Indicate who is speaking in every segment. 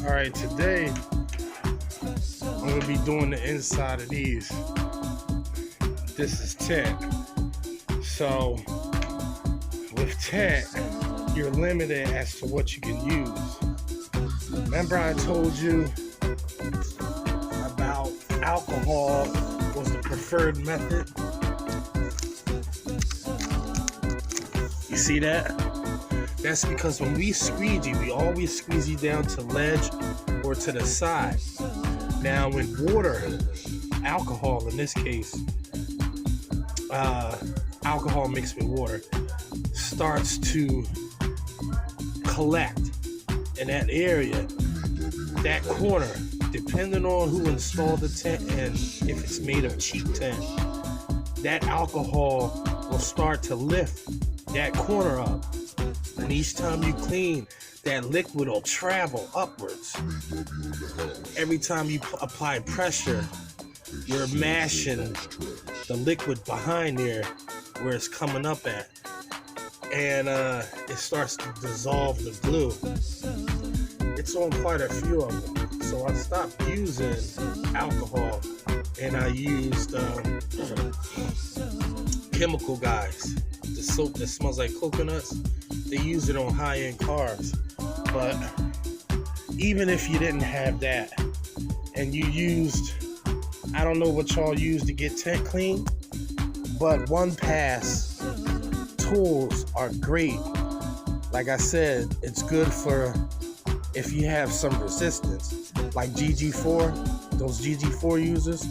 Speaker 1: All right, today I'm gonna be doing the inside of these. This is tint. So with tint, you're limited as to what you can use. Remember I told you about alcohol was the preferred method? You see that? That's because when we squeegee, we always squeegee down to ledge or to the side. Now when water, alcohol in this case, alcohol mixed with water, starts to collect in that area, that corner, depending on who installed the tent and if it's made of cheap tent, that alcohol will start to lift that corner up. And each time you clean, that liquid will travel upwards. Every time you apply pressure, you're mashing the liquid behind there where it's coming up at. And it starts to dissolve the glue. It's on quite a few of them. So I stopped using alcohol and I used chemical guys. The soap that smells like coconuts, they use it on high-end cars. But even if you didn't have that and you used, I don't know what y'all use to get tent clean, but one pass tools are great. Like I said, it's good for if you have some resistance, like GG4, those GG4 users.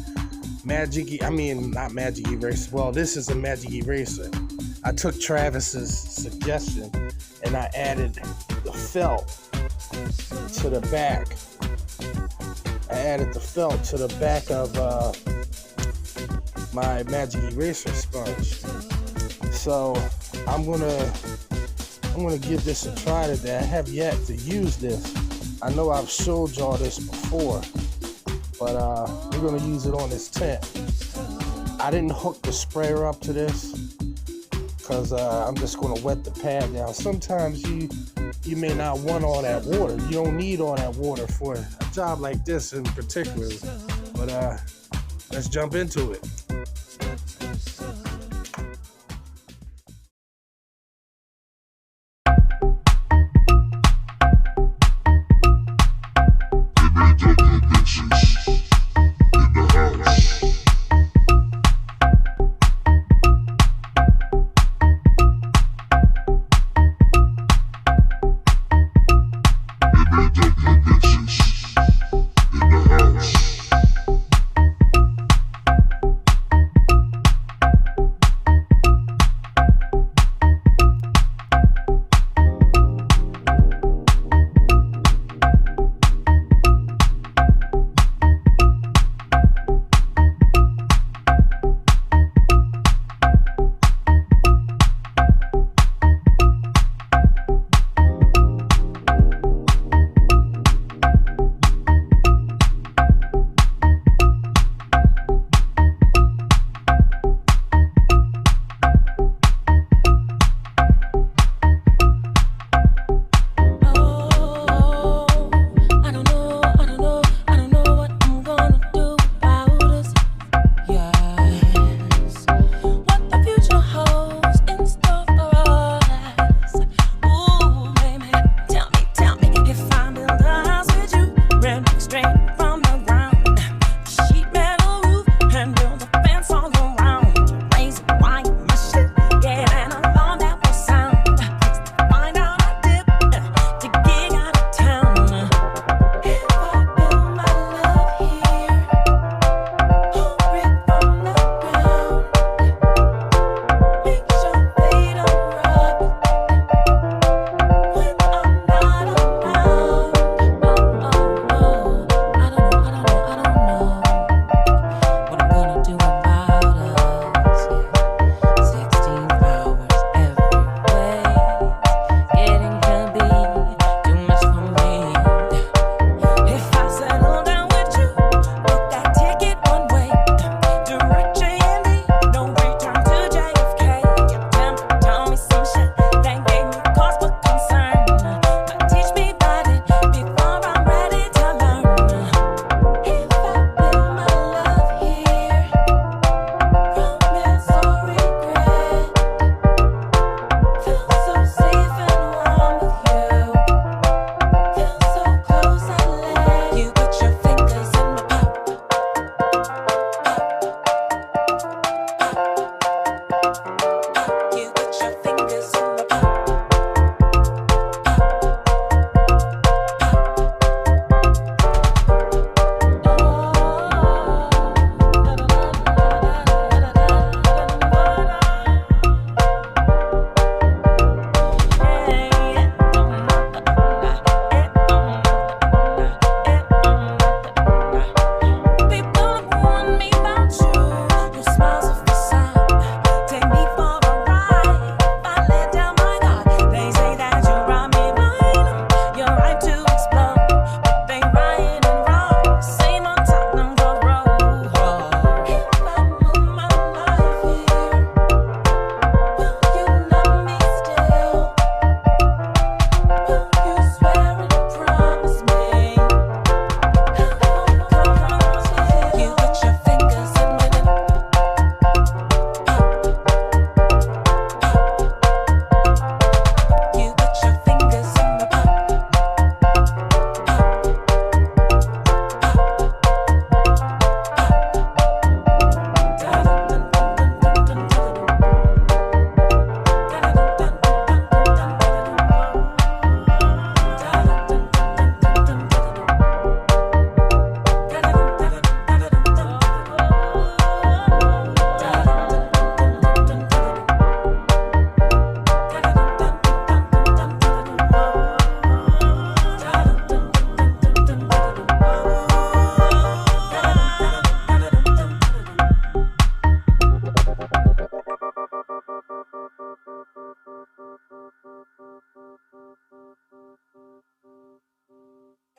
Speaker 1: Not Magic Eraser. Well, this is a Magic Eraser. I took Travis's suggestion and I added the felt to the back. I added the felt to the back of my Magic Eraser sponge. So I'm gonna give this a try today. I have yet to use this. I know I've showed y'all this before, but we're gonna use it on this tent. I didn't hook the sprayer up to this because I'm just gonna wet the pad down. Sometimes you may not want all that water. You don't need all that water for a job like this in particular. But let's jump into it.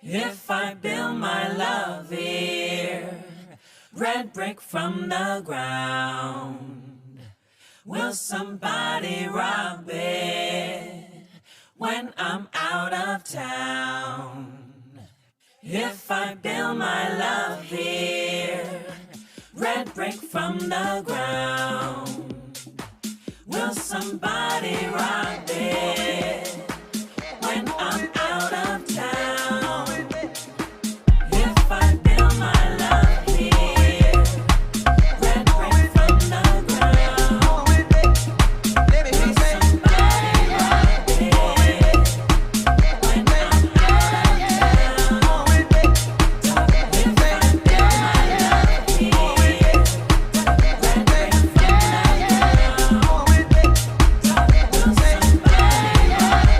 Speaker 2: If I build my love here, red brick from the ground, will somebody rob it when I'm out of town? If I build my love here, red brick from the ground, will somebody rob it when I'm out of town? If I build my love here, red brick from the ground, will somebody rob it when I'm out of town? If I build my love here, red brick from the ground, will somebody rob it?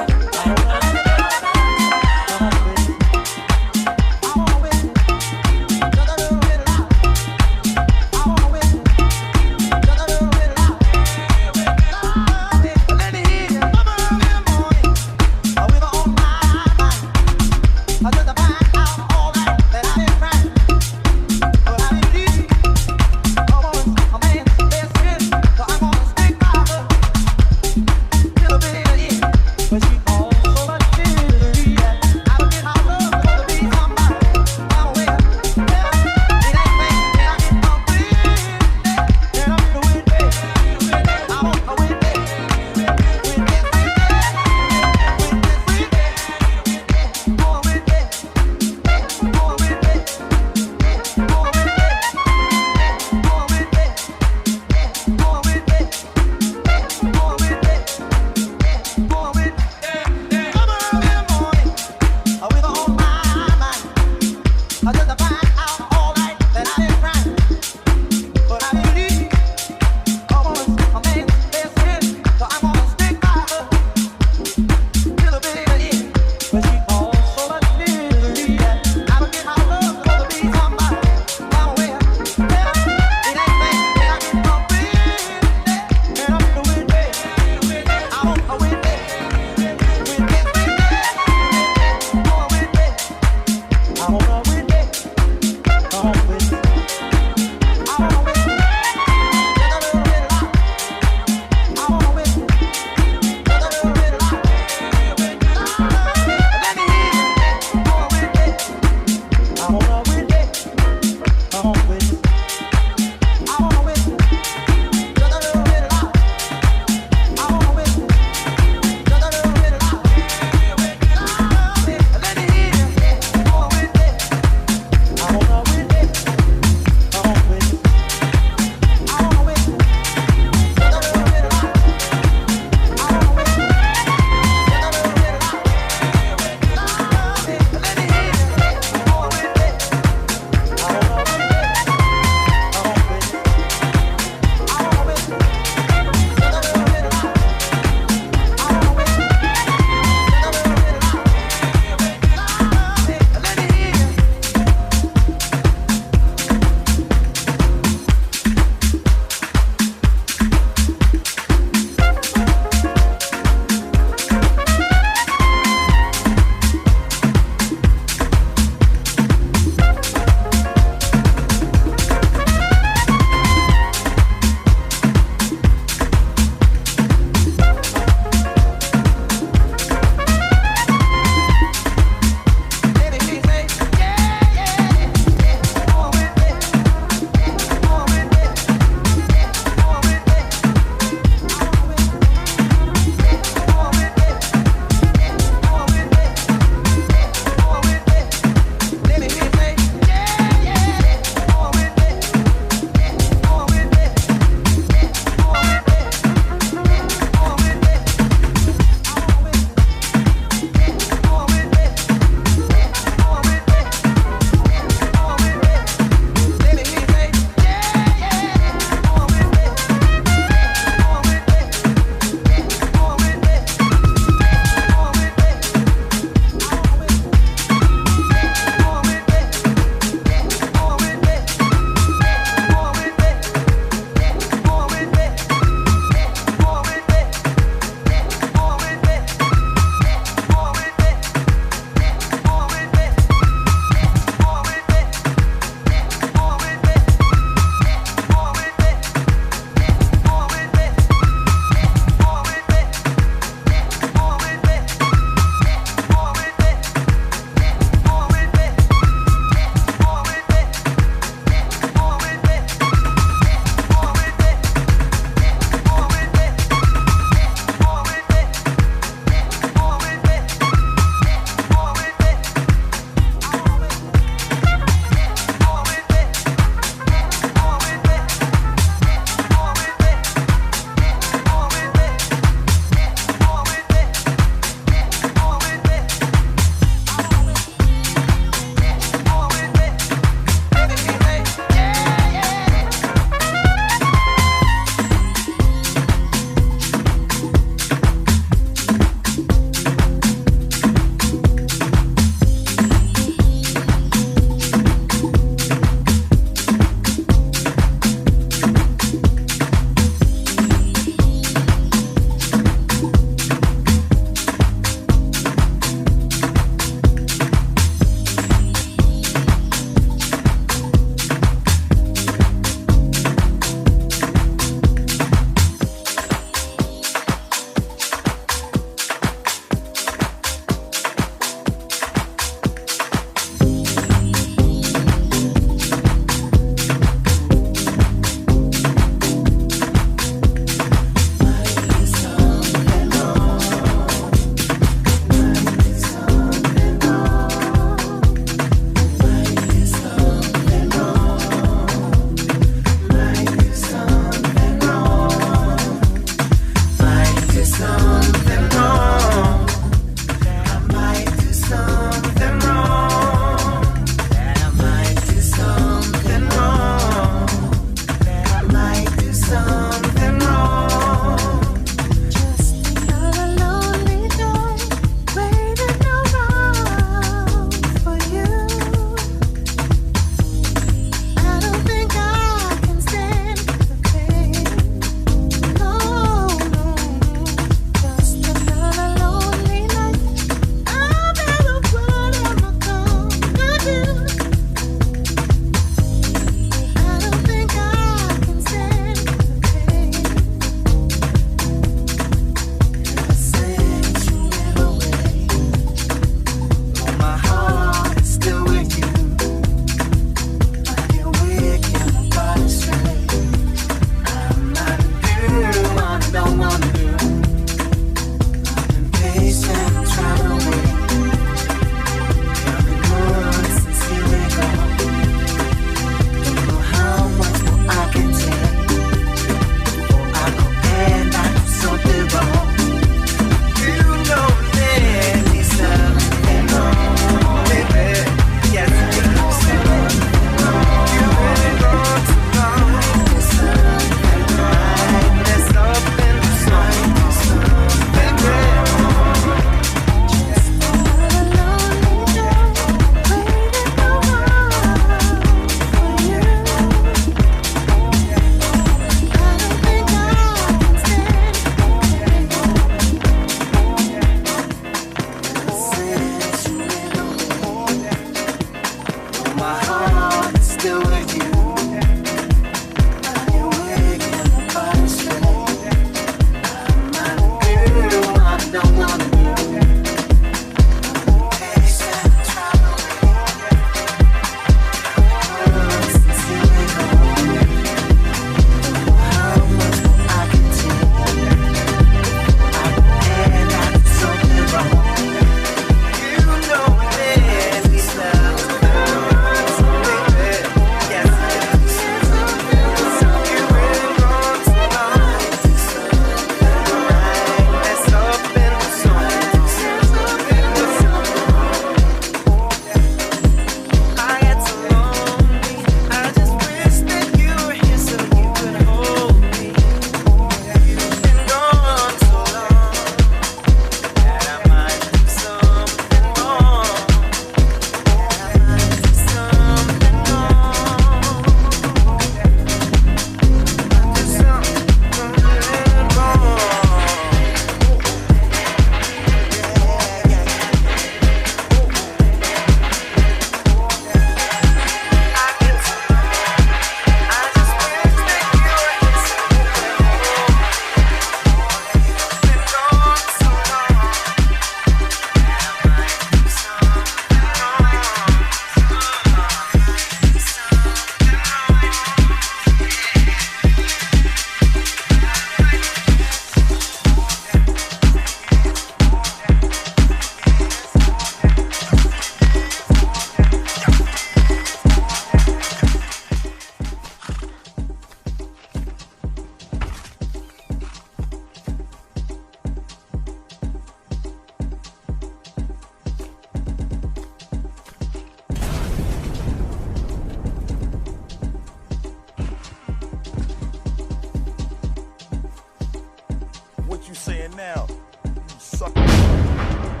Speaker 3: saying now? You suck.